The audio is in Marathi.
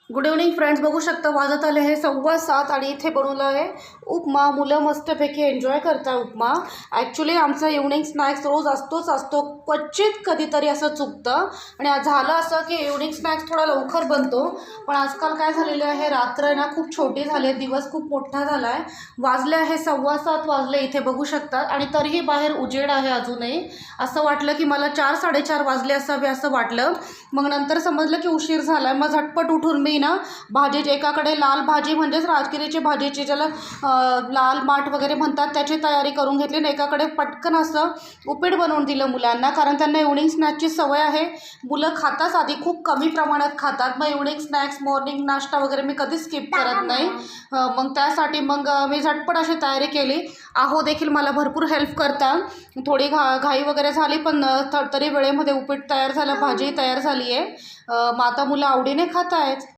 Good evening friends. बघू शकता वाजत आले हे 7:15 आणि इथे बनवलं आहे उपमा. मुलं मस्तपैकी एन्जॉय करतात उपमा. ॲक्च्युली आमचा इव्हनिंग स्नॅक्स रोज असतो, क्वचित कधीतरी असं चुकतं. आणि आज झालं असं की इव्हनिंग स्नॅक्स थोडा लवकर बनतो, पण आजकाल काय झालेलं आहे, रात्र आहे ना खूप छोटी झाली आहे, दिवस खूप मोठा झाला आहे. वाजले आहे 7:15 वाजले इथे बघू शकता, आणि तरीही बाहेर उजेड आहे अजूनही. असं वाटलं की मला 4-4:30 वाजले असावे असं वाटलं. मग नंतर समजलं की उशीर झाला. मग झटपट उठून मी ना भाजीची, एकाकडे लाल भाजी म्हणजेच राजगिरीची भाजीची, ज्याला लाल माठ वगैरे म्हणतात, त्याची तयारी करून घेतली. आणि एकाकडे पटकन असं उपीट बनवून दिलं मुलांना, कारण त्यांना इव्हनिंग स्नॅक्सची सवय आहे. मुलं खाताच आधी खूप कमी प्रमाणात खातात. मग इव्हनिंग स्नॅक्स, मॉर्निंग नाश्ता वगैरे मी कधीच स्किप करत नाही. मग त्यासाठी मी झटपट अशी तयारी केली. आहो देखील मला भरपूर हेल्प करतात. थोडी घाई वगैरे झाली, पण तरी वेळेमध्ये उपीट तयार झालं, भाजी तयार झाली आहे. मग आता मुलं आवडीने खात आहेत.